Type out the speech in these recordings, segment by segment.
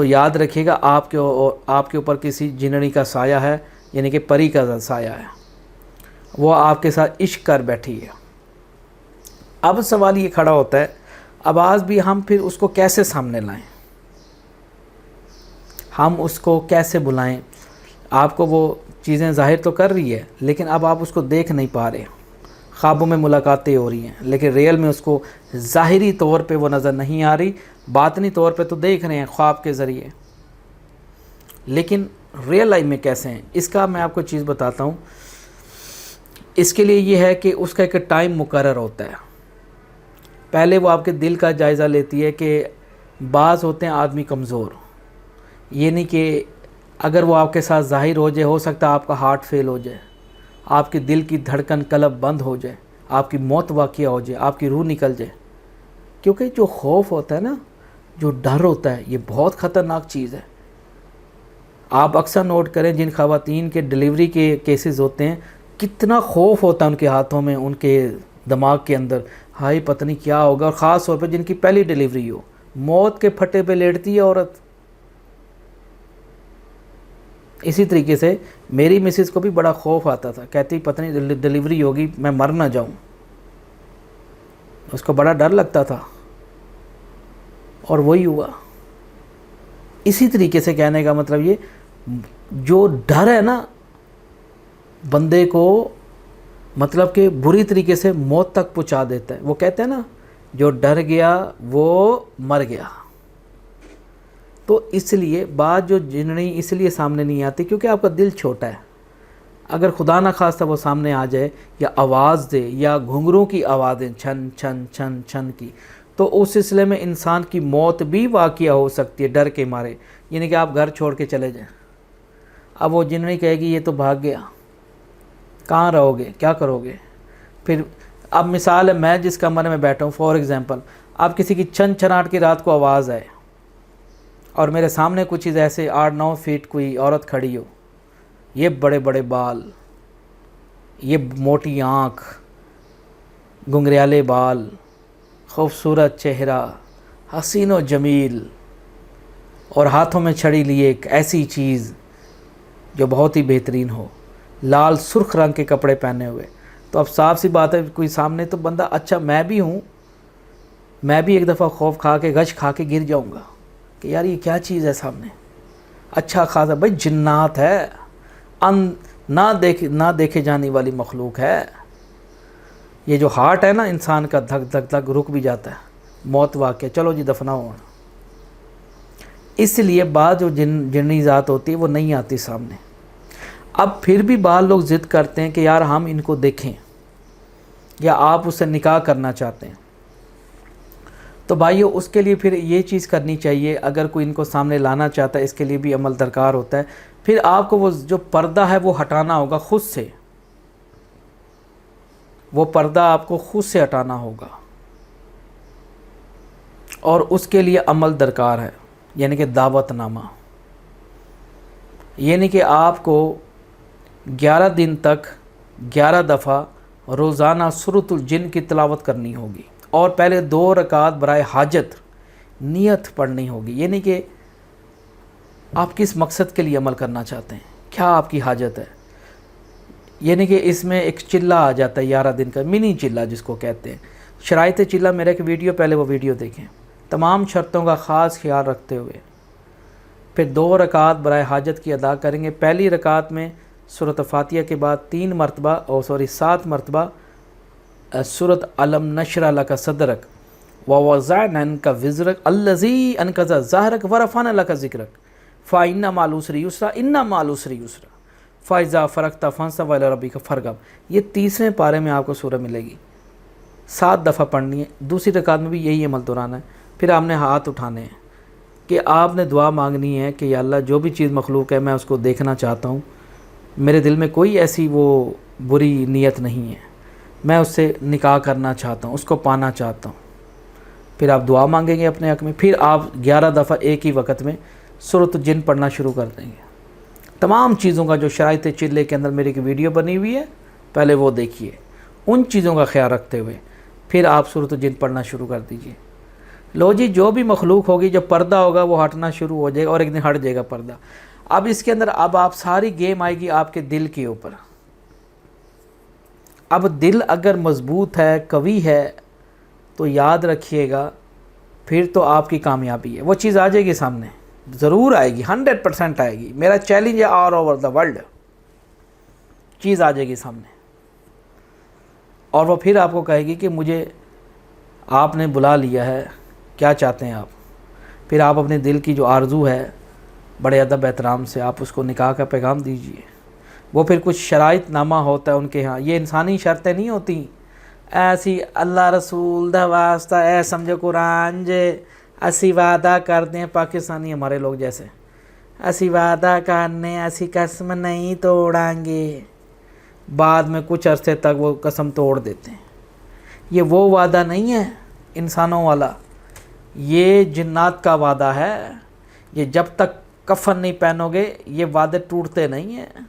تو یاد رکھیے گا آپ کے اوپر کسی جنڑی کا سایہ ہے، یعنی کہ پری کا سایہ ہے، وہ آپ کے ساتھ عشق کر بیٹھی ہے۔ اب سوال یہ کھڑا ہوتا ہے آواز بھی ہم پھر اس کو کیسے سامنے لائیں، ہم اس کو کیسے بلائیں؟ آپ کو وہ چیزیں ظاہر تو کر رہی ہے، لیکن اب آپ اس کو دیکھ نہیں پا رہے۔ خوابوں میں ملاقاتیں ہو رہی ہیں، لیکن ریئل میں اس کو ظاہری طور پہ وہ نظر نہیں آ رہی، باطنی طور پہ تو دیکھ رہے ہیں خواب کے ذریعے، لیکن ریئل لائف میں کیسے ہیں؟ اس کا میں آپ کو چیز بتاتا ہوں۔ اس کے لیے یہ ہے کہ اس کا ایک ٹائم مقرر ہوتا ہے۔ پہلے وہ آپ کے دل کا جائزہ لیتی ہے کہ بعض ہوتے ہیں آدمی کمزور، یہ نہیں کہ اگر وہ آپ کے ساتھ ظاہر ہو جائے، ہو سکتا ہے آپ کا ہارٹ فیل ہو جائے، آپ کے دل کی دھڑکن قلب بند ہو جائے، آپ کی موت واقعہ ہو جائے، آپ کی روح نکل جائے۔ کیونکہ جو خوف ہوتا ہے نا، جو ڈر ہوتا ہے، یہ بہت خطرناک چیز ہے۔ آپ اکثر نوٹ کریں جن خواتین کے ڈیلیوری کے کیسز ہوتے ہیں، کتنا خوف ہوتا ہے ان کے ہاتھوں میں، ان کے دماغ کے اندر، ہائی پتہ نہیں کیا ہوگا، اور خاص طور پہ جن کی پہلی ڈیلیوری ہو، موت کے پھٹے پہ لیٹتی ہے عورت۔ اسی طریقے سے میری مسز کو بھی بڑا خوف آتا تھا، کہتی پتہ نہیں ڈیلیوری ہوگی میں مر نہ جاؤں، اس کو بڑا ڈر لگتا تھا، اور وہی ہوا۔ اسی طریقے سے کہنے کا مطلب یہ، جو ڈر ہے نا بندے کو مطلب کہ بری طریقے سے موت تک پہنچا دیتا ہے۔ وہ کہتے ہیں نا جو ڈر گیا وہ مر گیا۔ تو اس لیے بات جو جنڑی اس لیے سامنے نہیں آتی کیونکہ آپ کا دل چھوٹا ہے۔ اگر خدا نہ خواستہ وہ سامنے آ جائے یا آواز دے یا گھنگروں کی آوازیں چھن چھن چھن چھن کی، تو اس سلسلے میں انسان کی موت بھی واقعہ ہو سکتی ہے ڈر کے مارے، یعنی کہ آپ گھر چھوڑ کے چلے جائیں۔ اب وہ جنڑی کہے گی یہ تو بھاگ گیا، کہاں رہو گے، کیا کرو گے؟ پھر اب مثال ہے، میں جس کمرے میں بیٹھا ہوں فار ایگزامپل، اب کسی کی چھن چھناٹ کی رات کو آواز آئے اور میرے سامنے کچھ چیز ایسے 8-9 فیٹ کوئی عورت کھڑی ہو، یہ بڑے بڑے بال، یہ موٹی آنکھ، گنگریالے بال، خوبصورت چہرہ، حسین و جمیل، اور ہاتھوں میں چھڑی لیے ایک ایسی چیز جو بہت ہی بہترین ہو، لال سرخ رنگ کے کپڑے پہنے ہوئے، تو اب صاف سی بات ہے کوئی سامنے تو بندہ، اچھا میں بھی ہوں، میں بھی ایک دفعہ خوف کھا کے غش کھا کے گر جاؤں گا کہ یار یہ کیا چیز ہے سامنے، اچھا خاصا بھائی جنات ہے، نہ دیکھے جانے والی مخلوق ہے۔ یہ جو ہارٹ ہے نا انسان کا، دھک دھک دھک رک بھی جاتا ہے، موت واقع، چلو جی دفناؤ۔ اس لیے بعض جو جنی ذات ہوتی ہے وہ نہیں آتی سامنے۔ اب پھر بھی بعض لوگ ضد کرتے ہیں کہ یار ہم ان کو دیکھیں، یا آپ اس سے نکاح کرنا چاہتے ہیں، تو بھائیو اس کے لیے پھر یہ چیز کرنی چاہیے، اگر کوئی ان کو سامنے لانا چاہتا ہے اس کے لیے بھی عمل درکار ہوتا ہے۔ پھر آپ کو وہ جو پردہ ہے وہ ہٹانا ہوگا خود سے، وہ پردہ آپ کو خود سے ہٹانا ہوگا، اور اس کے لیے عمل درکار ہے، یعنی کہ دعوت نامہ، یعنی کہ آپ کو 11 دن تک 11 دفعہ روزانہ سورۃ الجن کی تلاوت کرنی ہوگی، اور پہلے 2 رکعت برائے حاجت نیت پڑھنی ہوگی، یعنی کہ آپ کس مقصد کے لیے عمل کرنا چاہتے ہیں، کیا آپ کی حاجت ہے، یعنی کہ اس میں ایک چلہ آ جاتا ہے 11 دن کا، منی چلہ جس کو کہتے ہیں۔ شرائط چلہ میرا ایک ویڈیو، پہلے وہ ویڈیو دیکھیں، تمام شرطوں کا خاص خیال رکھتے ہوئے پھر 2 رکعت برائے حاجت کی ادا کریں گے۔ پہلی رکعت میں سورۃ فاتحہ کے بعد 7 مرتبہ سورۃ علم نشرح لک صدرک ووضعنا عنک وزرک الذی انقض ظہرک ورفعنا لک ذکرک فإن مع العسر یسرا ان مع العسر یسرا فإذا فرغت فانصب إلی ربک فارغب۔ یہ 30ویں پارے میں آپ کو سورہ ملے گی، 7 دفعہ پڑھنی ہے۔ دوسری رکعت میں بھی یہی عمل دہرانا ہے۔ پھر آپ نے ہاتھ اٹھانے ہیں کہ آپ نے دعا مانگنی ہے کہ یا اللہ جو بھی چیز مخلوق ہے میں اس کو دیکھنا چاہتا ہوں، میرے دل میں کوئی ایسی وہ بری نیت نہیں ہے، میں اس سے نکاح کرنا چاہتا ہوں، اس کو پانا چاہتا ہوں۔ پھر آپ دعا مانگیں گے اپنے حق میں، پھر آپ 11 دفعہ ایک ہی وقت میں سورۃ الجن پڑھنا شروع کر دیں گے۔ تمام چیزوں کا جو شرائط چلے کے اندر میری ایک ویڈیو بنی ہوئی ہے، پہلے وہ دیکھیے، ان چیزوں کا خیال رکھتے ہوئے پھر آپ سورۃ الجن پڑھنا شروع کر دیجئے۔ لو جی جو بھی مخلوق ہوگی جو پردہ ہوگا وہ ہٹنا شروع ہو جائے گا اور ایک دن ہٹ جائے گا پردہ. اب اس کے اندر اب آپ ساری گیم آئے گی آپ کے دل کے اوپر. اب دل اگر مضبوط ہے قوی ہے تو یاد رکھیے گا پھر تو آپ کی کامیابی ہے. وہ چیز آ جائے گی سامنے, ضرور آئے گی, 100% آئے گی. میرا چیلنج ہے آل اوور دا ورلڈ, چیز آ جائے گی سامنے اور وہ پھر آپ کو کہے گی کہ مجھے آپ نے بلا لیا ہے, کیا چاہتے ہیں آپ. پھر آپ اپنے دل کی جو آرزو ہے بڑے ادب احترام سے آپ اس کو نکاح کا پیغام دیجئے. وہ پھر کچھ شرائط نامہ ہوتا ہے ان کے ہاں, یہ انسانی شرطیں نہیں ہوتی ایسی اللہ رسول دا واسطہ اے سمجھو قرآن جے اسی وعدہ کر دیں. پاکستانی ہمارے لوگ جیسے اسی وعدہ کرنے اسی قسم نہیں توڑیں گے, بعد میں کچھ عرصے تک وہ قسم توڑ دیتے ہیں. یہ وہ وعدہ نہیں ہے انسانوں والا, یہ جنات کا وعدہ ہے. یہ جب تک کفن نہیں پہنو گے یہ وعدے ٹوٹتے نہیں ہیں.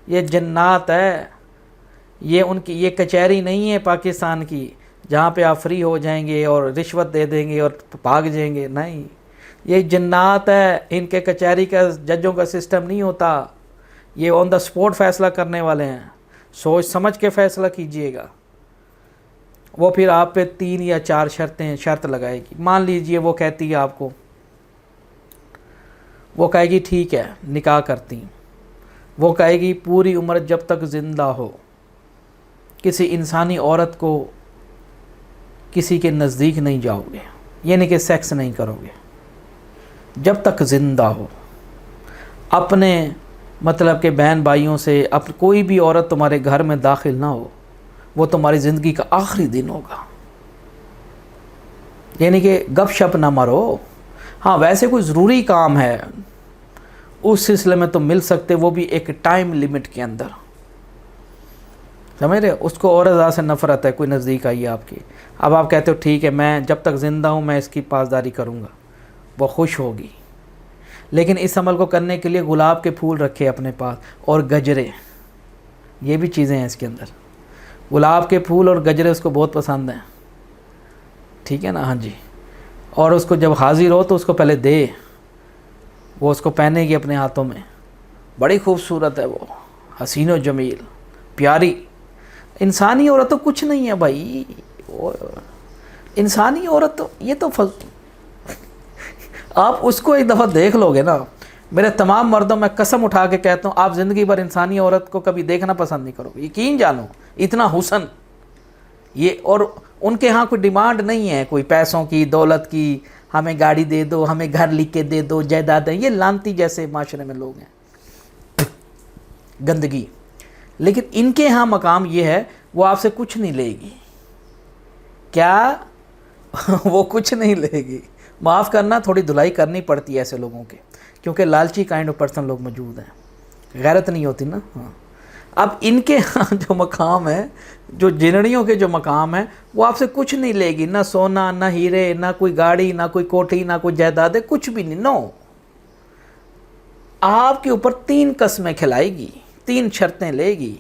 یہ جنات ہے, یہ ان کی یہ کچہری نہیں ہے پاکستان کی جہاں پہ آپ فری ہو جائیں گے اور رشوت دے دیں گے اور بھاگ جائیں گے. نہیں, یہ جنات ہے. ان کے کچہری کا ججوں کا سسٹم نہیں ہوتا, یہ آن دا سپورٹ فیصلہ کرنے والے ہیں. سوچ سمجھ کے فیصلہ کیجئے گا. وہ پھر آپ پہ 3 یا 4 شرط لگائے گی. مان لیجئے وہ کہتی ہے آپ کو, وہ کہے گی ٹھیک ہے نکاح کرتی ہوں. وہ کہے گی پوری عمر جب تک زندہ ہو کسی انسانی عورت کو کسی کے نزدیک نہیں جاؤ گے, یعنی کہ سیکس نہیں کرو گے جب تک زندہ ہو. اپنے مطلب کہ بہن بھائیوں سے کوئی بھی عورت تمہارے گھر میں داخل نہ ہو, وہ تمہاری زندگی کا آخری دن ہوگا. یعنی کہ گپ شپ نہ مارو. ہاں ویسے کوئی ضروری کام ہے اس سلسلے میں تم مل سکتے, وہ بھی ایک ٹائم لیمٹ کے اندر, سمجھ رہے. اس کو اور ذات سے نفرت ہے, کوئی نزدیک آئی ہے آپ کی. اب آپ کہتے ہو ٹھیک ہے میں جب تک زندہ ہوں میں اس کی پاسداری کروں گا, وہ خوش ہوگی. لیکن اس عمل کو کرنے کے لیے گلاب کے پھول رکھے اپنے پاس اور گجرے, یہ بھی چیزیں ہیں اس کے اندر. گلاب کے پھول اور گجرے اس کو بہت پسند ہیں, ٹھیک ہے نا. ہاں جی. اور اس کو جب حاضر ہو تو اس کو پہلے دے, وہ اس کو پہنے گی اپنے ہاتھوں میں. بڑی خوبصورت ہے وہ, حسین و جمیل, پیاری. انسانی عورت تو کچھ نہیں ہے بھائی. انسانی عورت تو یہ تو آپ اس کو ایک دفعہ دیکھ لو گے نا. میرے تمام مردوں میں قسم اٹھا کے کہتا ہوں آپ زندگی بھر انسانی عورت کو کبھی دیکھنا پسند نہیں کرو گے. یقین جانو اتنا حسن یہ. اور ان کے ہاں کوئی ڈیمانڈ نہیں ہے کوئی پیسوں کی دولت کی, ہمیں گاڑی دے دو, ہمیں گھر لکھ کے دے دو, جائیدادیں. یہ لانتی جیسے معاشرے میں لوگ ہیں, گندگی. لیکن ان کے ہاں مقام یہ ہے وہ آپ سے کچھ نہیں لے گی. کیا وہ کچھ نہیں لے گی. معاف کرنا, تھوڑی دھلائی کرنی پڑتی ہے ایسے لوگوں کے, کیونکہ لالچی کائنڈ آف پرسن لوگ موجود ہیں, غیرت نہیں ہوتی نا. ہاں اب ان کے ہاں جو مقام ہے, جو جنڑیوں کے جو مقام ہے, وہ آپ سے کچھ نہیں لے گی. نہ سونا, نہ ہیرے, نہ کوئی گاڑی, نہ کوئی کوٹھی, نہ کوئی جائیدادیں, کچھ بھی نہیں. نو, آپ کے اوپر 3 قسمیں کھلائے گی, 3 شرطیں لے گی.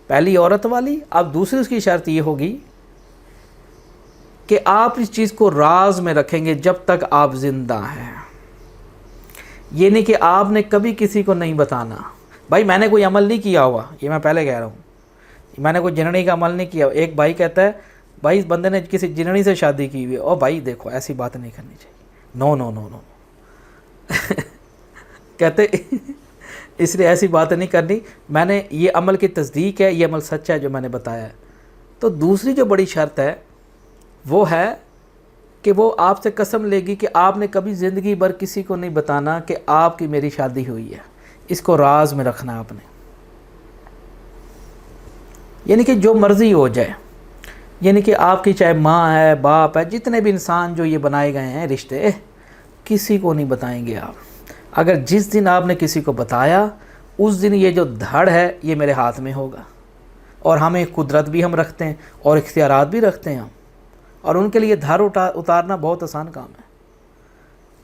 پہلی عورت والی. اب دوسری اس کی شرط یہ ہوگی کہ آپ اس چیز کو راز میں رکھیں گے جب تک آپ زندہ ہیں. یہ نہیں کہ آپ نے کبھی کسی کو نہیں بتانا. بھائی میں نے کوئی عمل نہیں کیا ہوا, یہ میں پہلے کہہ رہا ہوں, میں نے کوئی جنڑی کا عمل نہیں کیا. ایک بھائی کہتا ہے بھائی اس بندے نے کسی جنڑی سے شادی کی ہوئی ہے, اور بھائی دیکھو ایسی بات نہیں کرنی چاہیے. نو نو نو نو کہتے اس لیے ایسی بات نہیں کرنی. میں نے یہ عمل کی تصدیق ہے, یہ عمل سچا ہے جو میں نے بتایا ہے. تو دوسری جو بڑی شرط ہے وہ ہے کہ وہ آپ سے قسم لے گی کہ آپ نے کبھی زندگی بھر کسی کو نہیں بتانا کہ آپ کی میری شادی ہوئی ہے, اس کو راز میں رکھنا ہے آپ نے. یعنی کہ جو مرضی ہو جائے, یعنی کہ آپ کی چاہے ماں ہے, باپ ہے, جتنے بھی انسان جو یہ بنائے گئے ہیں رشتے, کسی کو نہیں بتائیں گے آپ. اگر جس دن آپ نے کسی کو بتایا اس دن یہ جو دھڑ ہے یہ میرے ہاتھ میں ہوگا. اور ہمیں قدرت بھی ہم رکھتے ہیں اور اختیارات بھی رکھتے ہیں ہم, اور ان کے لیے دھڑ اتارنا بہت آسان کام ہے.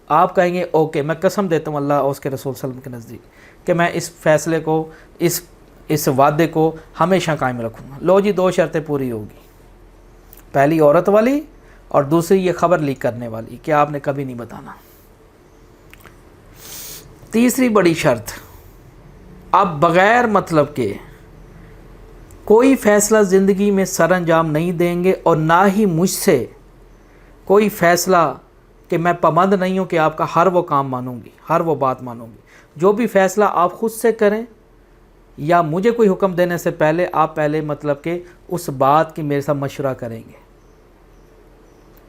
آپ کہیں گے اوکے میں قسم دیتا ہوں اللہ اور اس کے رسول صلی اللہ علیہ وسلم کے نزدیک کہ میں اس فیصلے کو, اس وعدے کو ہمیشہ قائم رکھوں گا. لو جی 2 شرطیں پوری ہوگی. پہلی عورت والی اور دوسری یہ خبر لیک کرنے والی کہ آپ نے کبھی نہیں بتانا۔ تیسری بڑی شرط، آپ بغیر مطلب کے کوئی فیصلہ زندگی میں سر انجام نہیں دیں گے، اور نہ ہی مجھ سے کوئی فیصلہ کہ میں پابند نہیں ہوں کہ آپ کا ہر وہ کام مانوں گی، ہر وہ بات مانوں گی۔ جو بھی فیصلہ آپ خود سے کریں یا مجھے کوئی حکم دینے سے پہلے، آپ پہلے مطلب کہ اس بات کی میرے ساتھ مشورہ کریں گے۔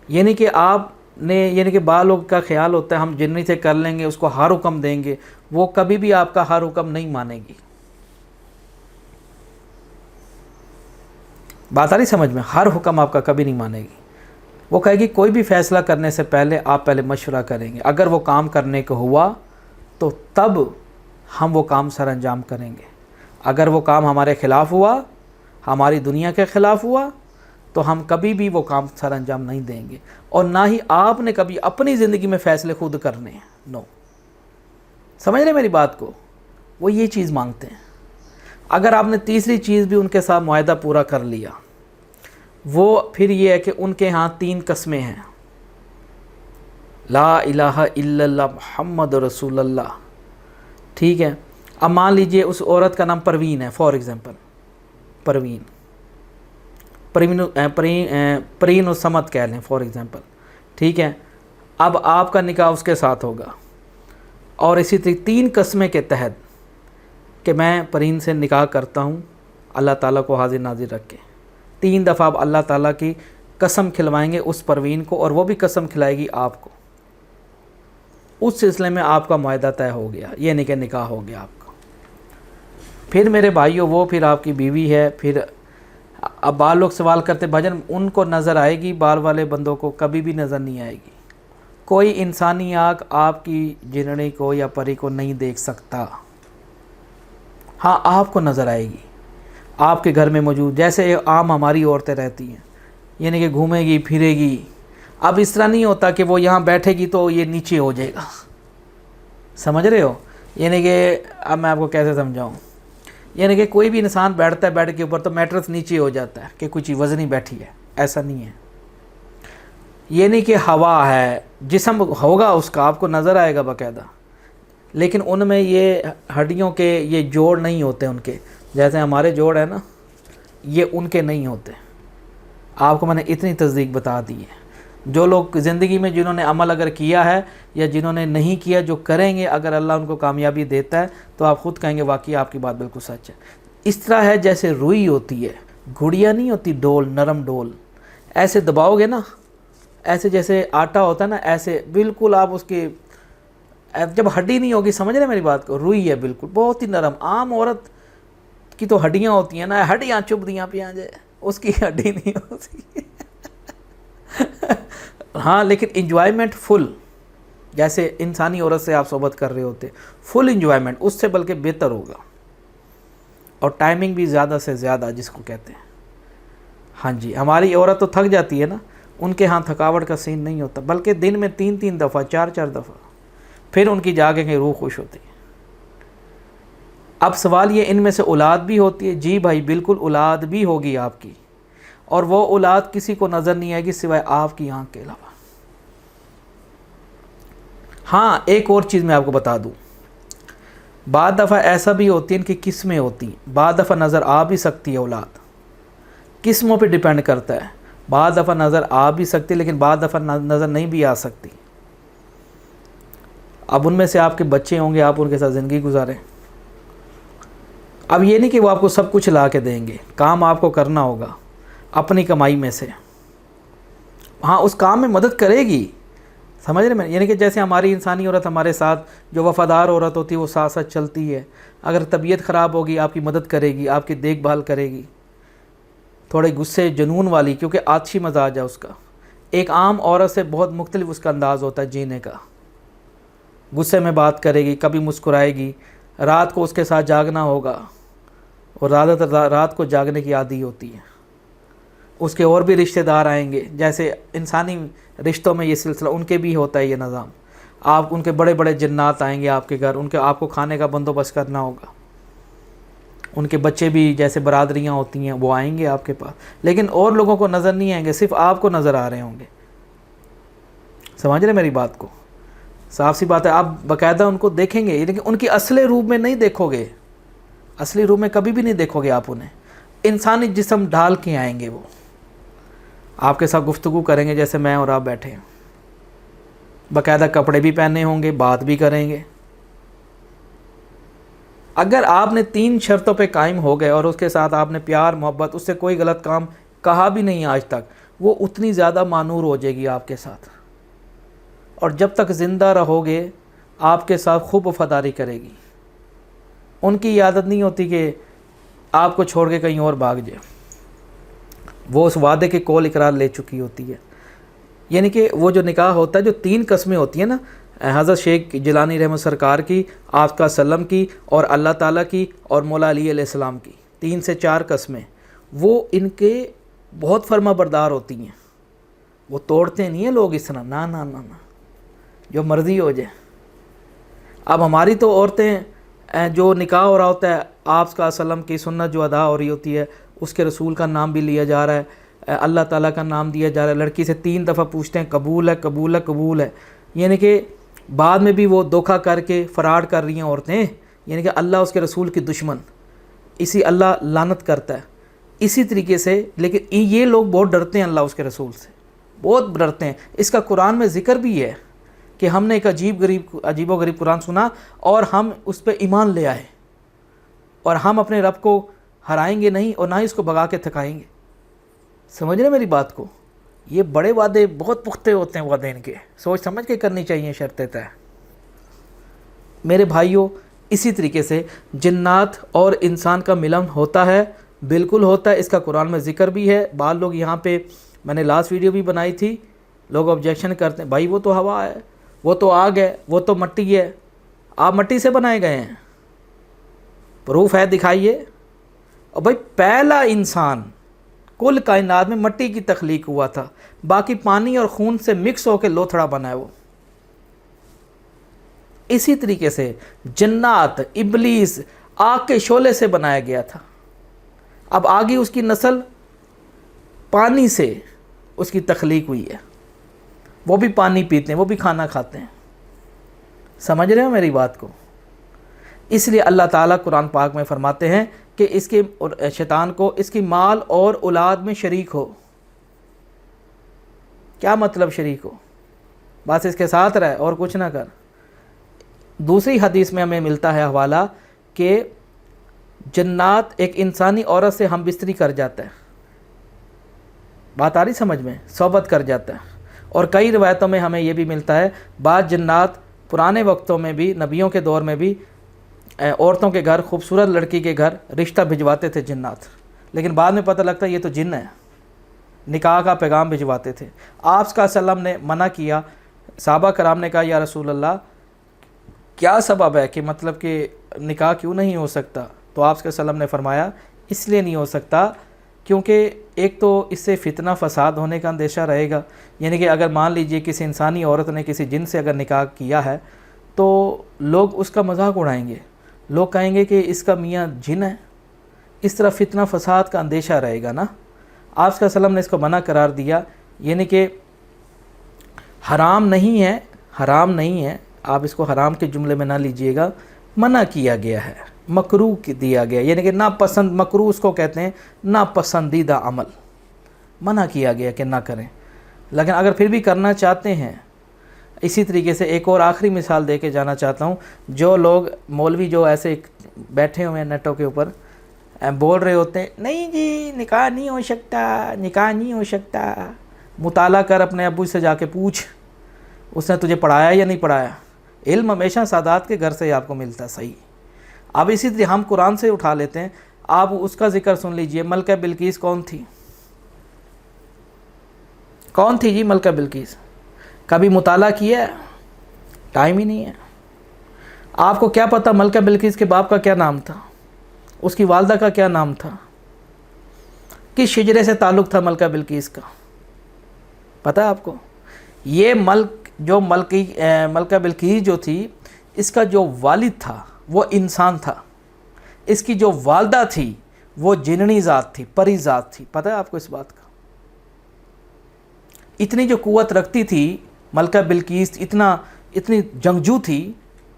یعنی کہ آپ نے، یعنی کہ بعض لوگ کا خیال ہوتا ہے ہم جنی سے کر لیں گے، اس کو ہر حکم دیں گے، وہ کبھی بھی آپ کا ہر حکم نہیں مانے گی۔ بات آ رہی سمجھ میں؟ ہر حکم آپ کا کبھی نہیں مانے گی۔ وہ کہے گی کوئی بھی فیصلہ کرنے سے پہلے آپ پہلے مشورہ کریں گے، اگر وہ کام کرنے کو ہوا تو تب ہم وہ کام سر انجام کریں گے، اگر وہ کام ہمارے خلاف ہوا، ہماری دنیا کے خلاف ہوا، تو ہم کبھی بھی وہ کام سر انجام نہیں دیں گے۔ اور نہ ہی آپ نے کبھی اپنی زندگی میں فیصلے خود کرنے ہیں، نو۔ سمجھ رہے میری بات کو؟ وہ یہ چیز مانگتے ہیں۔ اگر آپ نے تیسری چیز بھی ان کے ساتھ معاہدہ پورا کر لیا، وہ پھر یہ ہے کہ ان کے ہاں 3 قسمیں ہیں، لا الہ الا اللہ محمد رسول اللہ، ٹھیک ہے؟ اب مان لیجئے اس عورت کا نام پروین ہے، فار ایگزامپل پرین السمد کہہ لیں فار ایگزامپل، ٹھیک ہے؟ اب آپ کا نکاح اس کے ساتھ ہوگا، اور اسی طرح 3 قسمیں کے تحت کہ میں پرین سے نکاح کرتا ہوں اللہ تعالیٰ کو حاضر ناظر رکھ کے، 3 دفعہ آپ اللہ تعالیٰ کی قسم کھلوائیں گے اس پروین کو، اور وہ بھی قسم کھلائے گی آپ کو۔ اس سلسلے میں آپ کا معاہدہ طے ہو گیا، یہ نہیں کہ نکاح ہو گیا آپ کا۔ پھر میرے بھائیوں، وہ پھر آپ کی بیوی ہے۔ پھر اب بعض لوگ سوال کرتے بھجن ان کو نظر آئے گی، بال والے بندوں کو کبھی بھی نظر نہیں آئے گی۔ کوئی انسانی آنکھ آپ کی جننی کو یا پری کو نہیں دیکھ سکتا، ہاں آپ کو نظر آئے گی، آپ کے گھر میں موجود، جیسے عام ہماری عورتیں رہتی ہیں، یعنی کہ گھومے گی پھرے گی۔ اب اس طرح نہیں ہوتا کہ وہ یہاں بیٹھے گی تو یہ نیچے ہو جائے گا، سمجھ رہے ہو؟ یعنی کہ اب میں آپ کو کیسے سمجھاؤں، یعنی کہ کوئی بھی انسان بیٹھتا ہے بیڈ کے اوپر تو میٹرس نیچے ہو جاتا ہے کہ کچھ وزنی بیٹھی ہے، ایسا نہیں ہے۔ یہ نہیں کہ ہوا ہے، جسم ہوگا اس کا، آپ کو نظر آئے گا باقاعدہ، لیکن ان میں یہ ہڈیوں کے یہ جوڑ نہیں ہوتے ان کے، جیسے ہمارے جوڑ ہیں نا، یہ ان کے نہیں ہوتے۔ آپ کو میں نے اتنی تصدیق بتا دی ہے۔ جو لوگ زندگی میں جنہوں نے عمل اگر کیا ہے یا جنہوں نے نہیں کیا، جو کریں گے، اگر اللہ ان کو کامیابی دیتا ہے تو آپ خود کہیں گے واقعی آپ کی بات بالکل سچ ہے۔ اس طرح ہے جیسے روئی ہوتی ہے، گڑیا نہیں ہوتی، ڈول، نرم ڈول، ایسے دباؤ گے نا، ایسے جیسے آٹا ہوتا ہے نا، ایسے بالکل آپ اس کی جب ہڈی نہیں ہوگی، سمجھ رہے میری بات کو؟ روئی ہے بالکل، بہت ہی نرم۔ عام عورت کی تو ہڈیاں ہوتی ہیں نا، ہڈیاں چبھ دیاں پیاں جائے، اس کی ہڈی نہیں ہوتی۔ ہاں لیکن انجوائمنٹ فل، جیسے انسانی عورت سے آپ صحبت کر رہے ہوتے، فل انجوائمنٹ، اس سے بلکہ بہتر ہوگا، اور ٹائمنگ بھی زیادہ سے زیادہ جس کو کہتے ہیں۔ ہاں جی، ہماری عورت تو تھک جاتی ہے نا، ان کے ہاں تھکاوٹ کا سین نہیں ہوتا، بلکہ دن میں 3 دفعہ 4 دفعہ، پھر ان کی جاگے کے روح خوش ہوتی ہے۔ اب سوال یہ، ان میں سے اولاد بھی ہوتی ہے؟ جی بھائی بالکل، اولاد بھی ہوگی آپ کی، اور وہ اولاد کسی کو نظر نہیں آئے گی سوائے آپ کی آنکھ کے علاوہ۔ ہاں ایک اور چیز میں آپ کو بتا دوں، بعض دفعہ ایسا بھی ہوتی ہے ان کی قسمیں ہوتی ہیں، بعض دفعہ نظر آ بھی سکتی ہے اولاد، قسموں پہ ڈیپینڈ کرتا ہے، بعض دفعہ نظر آ بھی سکتی لیکن بعض دفعہ نظر نہیں بھی آ سکتی۔ اب ان میں سے آپ کے بچے ہوں گے، آپ ان کے ساتھ زندگی گزاریں۔ اب یہ نہیں کہ وہ آپ کو سب کچھ لا کے دیں گے، کام آپ کو کرنا ہوگا اپنی کمائی میں سے، ہاں اس کام میں مدد کرے گی، سمجھ رہے میں؟ یعنی کہ جیسے ہماری انسانی عورت ہمارے ساتھ جو وفادار عورت ہوتی ہے وہ ساتھ ساتھ چلتی ہے، اگر طبیعت خراب ہوگی آپ کی مدد کرے گی، آپ کی دیکھ بھال کرے گی، تھوڑے غصے جنون والی، کیونکہ آتشی مزاج ہے اس کا، ایک عام عورت سے بہت مختلف اس کا انداز ہوتا ہے جینے کا، غصے میں بات کرے گی، کبھی مسکرائے گی، رات کو اس کے ساتھ جاگنا ہوگا، اور زیادہ تر رات کو جاگنے کی عادی ہوتی ہے۔ اس کے اور بھی رشتہ دار آئیں گے، جیسے انسانی رشتوں میں یہ سلسلہ ان کے بھی ہوتا ہے یہ نظام، آپ ان کے بڑے بڑے جنات آئیں گے آپ کے گھر، ان کے آپ کو کھانے کا بندوبست کرنا ہوگا، ان کے بچے بھی جیسے برادریاں ہوتی ہیں وہ آئیں گے آپ کے پاس، لیکن اور لوگوں کو نظر نہیں آئیں گے، صرف آپ کو نظر آ رہے ہوں گے، سمجھ رہے میری بات کو؟ صاف سی بات ہے. آپ باقاعدہ ان کو دیکھیں گے لیکن ان کی اصل روپ میں نہیں دیکھو گے, اصلی روپ میں کبھی بھی نہیں دیکھو گے آپ انہیں. انسانی جسم ڈال کے آئیں گے, وہ آپ کے ساتھ گفتگو کریں گے جیسے میں اور آپ بیٹھے ہیں, باقاعدہ کپڑے بھی پہنے ہوں گے, بات بھی کریں گے. اگر آپ نے 3 شرطوں پہ قائم ہو گئے اور اس کے ساتھ آپ نے پیار محبت, اس سے کوئی غلط کام کہا بھی نہیں آج تک, وہ اتنی زیادہ مانور ہو جائے گی آپ کے ساتھ, اور جب تک زندہ رہو گے آپ کے ساتھ خوب وفاداری کرے گی. ان کی عادت نہیں ہوتی کہ آپ کو چھوڑ کے کہیں اور بھاگ جائے, وہ اس وعدے کے قول اقرار لے چکی ہوتی ہے. یعنی کہ وہ جو نکاح ہوتا ہے, جو 3 قسمیں ہوتی ہیں نا, حضرت شیخ جیلانی رحمۃ سرکار کی, آپ کا سلم کی, اور اللہ تعالیٰ کی, اور مولا علی علیہ السلام کی, 3 سے 4 قسمیں, وہ ان کے بہت فرما بردار ہوتی ہیں. وہ توڑتے نہیں ہیں لوگ اس طرح, نا نا نا نا, جو مرضی ہو جائے. اب ہماری تو عورتیں جو نکاح ہو رہا ہوتا ہے, آپ کا سلم کی سنت جو ادا ہو رہی ہوتی ہے, اس کے رسول کا نام بھی لیا جا رہا ہے, اللہ تعالیٰ کا نام دیا جا رہا ہے, لڑکی سے 3 دفعہ پوچھتے ہیں قبول ہے قبول ہے قبول ہے. یعنی کہ بعد میں بھی وہ دھوکہ کر کے فراڈ کر رہی ہیں عورتیں. یعنی کہ اللہ اس کے رسول کی دشمن, اسی اللہ لعنت کرتا ہے اسی طریقے سے. لیکن یہ لوگ بہت ڈرتے ہیں اللہ اس کے رسول سے, بہت ڈرتے ہیں. اس کا قرآن میں ذکر بھی ہے کہ ہم نے ایک عجیب و غریب قرآن سنا اور ہم اس پہ ایمان لے آئے, اور ہم اپنے رب کو ہرائیں گے نہیں اور نہ ہی اس کو بھگا کے تھکائیں گے. سمجھ رہے میری بات کو؟ یہ بڑے وعدے بہت پختے ہوتے ہیں وعدے ان کے, سوچ سمجھ کے کرنی چاہیے شرطیں طے. میرے بھائیوں, اسی طریقے سے جنات اور انسان کا ملن ہوتا ہے, بالکل ہوتا ہے. اس کا قرآن میں ذکر بھی ہے. بعض لوگ یہاں پہ, میں نے لاسٹ ویڈیو بھی بنائی تھی, لوگ آبجیکشن کرتے ہیں, بھائی وہ تو ہوا ہے, وہ تو آگ ہے, وہ تو مٹی ہے. آپ مٹی سے بنائے گئے ہیں, پروف ہے دکھائیے. اور بھائی پہلا انسان کل کائنات میں مٹی کی تخلیق ہوا تھا, باقی پانی اور خون سے مکس ہو کے لوتھڑا بنا ہے وہ. اسی طریقے سے جنات, ابلیس آگ کے شعلے سے بنایا گیا تھا. اب آگے اس کی نسل پانی سے اس کی تخلیق ہوئی ہے, وہ بھی پانی پیتے ہیں, وہ بھی کھانا کھاتے ہیں. سمجھ رہے ہو میری بات کو؟ اس لیے اللہ تعالیٰ قرآن پاک میں فرماتے ہیں کہ اس کے شیطان کو اس کی مال اور اولاد میں شریک ہو. کیا مطلب شریک ہو؟ بس اس کے ساتھ رہے اور کچھ نہ کر. دوسری حدیث میں ہمیں ملتا ہے حوالہ کہ جنات ایک انسانی عورت سے ہم بستری کر جاتا ہے. بات آ رہی سمجھ میں؟ صحبت کر جاتا ہے. اور کئی روایتوں میں ہمیں یہ بھی ملتا ہے, بعض جنات پرانے وقتوں میں بھی, نبیوں کے دور میں بھی, عورتوں کے گھر, خوبصورت لڑکی کے گھر رشتہ بھجواتے تھے جنات, لیکن بعد میں پتہ لگتا ہے یہ تو جن ہے, نکاح کا پیغام بھجواتے تھے. آپ کا سلم نے منع کیا. صحابہ کرام نے کہا یا رسول اللہ کیا سبب ہے کہ مطلب کہ نکاح کیوں نہیں ہو سکتا؟ تو آپ کے سلم نے فرمایا اس لیے نہیں ہو سکتا کیونکہ ایک تو اس سے فتنہ فساد ہونے کا اندیشہ رہے گا. یعنی کہ اگر مان لیجئے کسی انسانی عورت نے کسی جن سے اگر نکاح کیا ہے تو لوگ اس کا مذاق اڑائیں گے, لوگ کہیں گے کہ اس کا میاں جن ہے. اس طرح فتنہ فساد کا اندیشہ رہے گا نا. آپ کا سلم نے اس کو منع قرار دیا. یعنی کہ حرام نہیں ہے, حرام نہیں ہے, آپ اس کو حرام کے جملے میں نہ لیجئے گا, منع کیا گیا ہے, مکروہ دیا گیا. یعنی کہ ناپسند, مکروہ اس کو کہتے ہیں ناپسندیدہ عمل, منع کیا گیا کہ نہ کریں. لیکن اگر پھر بھی کرنا چاہتے ہیں, اسی طریقے سے ایک اور آخری مثال دے کے جانا چاہتا ہوں. جو لوگ مولوی جو ایسے بیٹھے ہوئے ہیں نیٹوں کے اوپر بول رہے ہوتے ہیں نہیں جی نکاح نہیں ہو سکتا, نکاح نہیں ہو سکتا, مطالعہ کر, اپنے ابو سے جا کے پوچھ اس نے تجھے پڑھایا یا نہیں پڑھایا. علم ہمیشہ سادات کے گھر سے ہی آپ کو ملتا ہے. صحیح. اب اسی طرح ہم قرآن سے اٹھا لیتے ہیں. آپ اس کا ذکر سن لیجئے. ملکہ بلقیس کون تھی؟ کون تھی جی ملکہ بلقیس؟ کبھی مطالعہ کیا ہے؟ ٹائم ہی نہیں ہے. آپ کو کیا پتہ ملکہ بلقیس کے باپ کا کیا نام تھا, اس کی والدہ کا کیا نام تھا, کس شجرے سے تعلق تھا ملکہ بلقیس کا؟ پتہ ہے آپ کو؟ یہ ملکہ بلقیس جو تھی, اس کا جو والد تھا وہ انسان تھا, اس کی جو والدہ تھی وہ جننی ذات تھی, پری ذات تھی. پتہ ہے آپ کو اس بات کا؟ اتنی جو قوت رکھتی تھی ملکہ بلقیس اتنی جنگجو تھی،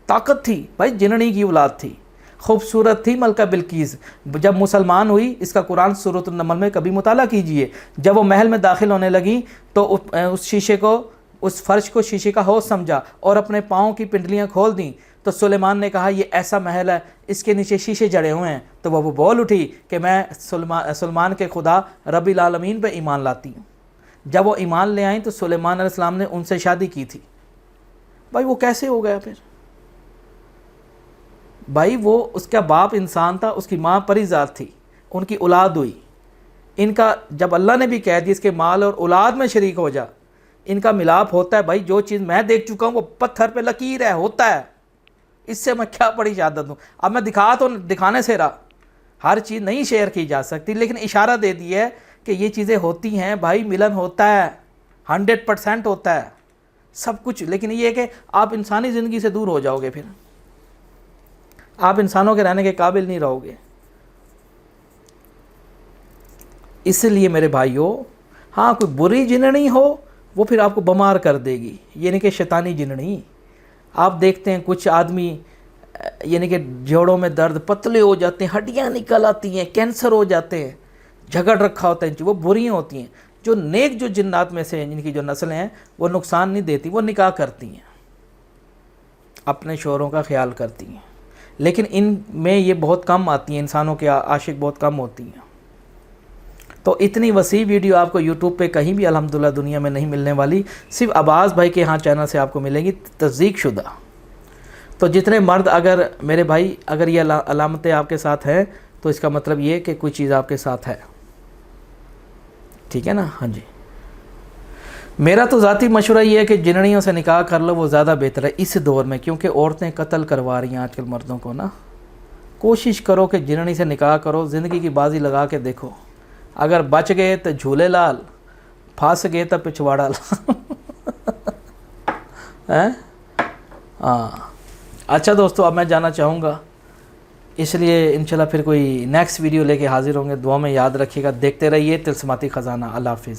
طاقت تھی بھائی، جننی کی اولاد تھی، خوبصورت تھی ملکہ بلقیس۔ جب مسلمان ہوئی، اس کا قرآن سورۃ النمل میں کبھی مطالعہ کیجئے، جب وہ محل میں داخل ہونے لگی تو اس شیشے کو، اس فرش کو شیشے کا حوض سمجھا اور اپنے پاؤں کی پنڈلیاں کھول دیں۔ تو سلیمان نے کہا یہ ایسا محل ہے، اس کے نیچے شیشے جڑے ہوئے ہیں۔ تو وہ بول اٹھی کہ میں سلیمان کے خدا رب العالمین پہ ایمان لاتی ہوں۔ جب وہ ایمان لے آئیں تو سلیمان علیہ السلام نے ان سے شادی کی تھی۔ بھائی وہ کیسے ہو گیا پھر؟ بھائی وہ اس کا باپ انسان تھا، اس کی ماں پری ذات تھی، ان کی اولاد ہوئی۔ ان کا جب اللہ نے بھی کہہ دیا اس کے مال اور اولاد میں شریک ہو جا، ان کا ملاپ ہوتا ہے۔ بھائی جو چیز میں دیکھ چکا ہوں وہ پتھر پہ لکیر ہے، ہوتا ہے، اس سے میں کیا بڑی شہادت ہوں۔ اب میں دکھانے سے رہا، ہر چیز نہیں شیئر کی جا سکتی، لیکن اشارہ دے دیا ہے کہ یہ چیزیں ہوتی ہیں بھائی، ملن ہوتا ہے، 100% ہوتا ہے سب کچھ۔ لیکن یہ ہے کہ آپ انسانی زندگی سے دور ہو جاؤ گے، پھر آپ انسانوں کے رہنے کے قابل نہیں رہو گے۔ اس لیے میرے بھائیوں، ہاں کوئی بری جننی ہو وہ پھر آپ کو بیمار کر دے گی، یعنی کہ شیطانی جننی۔ آپ دیکھتے ہیں کچھ آدمی یعنی کہ جوڑوں میں درد، پتلے ہو جاتے ہیں، ہڈیاں نکل آتی ہیں، کینسر ہو جاتے ہیں، جھگڑ رکھا ہوتا ہے، وہ بری ہوتی ہیں۔ جو نیک جو جنات میں سے جن کی جو نسلیں ہیں وہ نقصان نہیں دیتی، وہ نکاح کرتی ہیں، اپنے شوہروں کا خیال کرتی ہیں، لیکن ان میں یہ بہت کم آتی ہیں، انسانوں کے عاشق بہت کم ہوتی ہیں۔ تو اتنی وسیع ویڈیو آپ کو یوٹیوب پہ کہیں بھی الحمدللہ دنیا میں نہیں ملنے والی، صرف عباس بھائی کے ہاں چینل سے آپ کو ملے گی تصدیق شدہ۔ تو جتنے مرد، اگر میرے بھائی اگر یہ علامتیں آپ کے ساتھ ہیں تو اس کا مطلب یہ کہ کوئی چیز آپ کے ساتھ ہے، ٹھیک ہے نا؟ ہاں جی، میرا تو ذاتی مشورہ یہ ہے کہ جننیوں سے نکاح کر لو، وہ زیادہ بہتر ہے اس دور میں، کیونکہ عورتیں قتل کروا رہی ہیں آج کل مردوں کو نا۔ کوشش کرو کہ جننی سے نکاح کرو، زندگی کی بازی لگا کے دیکھو، اگر بچ گئے تو جھولے لال، پھنس گئے تو پچھواڑا لال۔ ہاں اچھا دوستو، اب میں جانا چاہوں گا، اس لیے انشاءاللہ پھر کوئی نیکسٹ ویڈیو لے کے حاضر ہوں گے۔ دعا میں یاد رکھیے گا، دیکھتے رہیے طلسماتی خزانہ۔ اللہ حافظ۔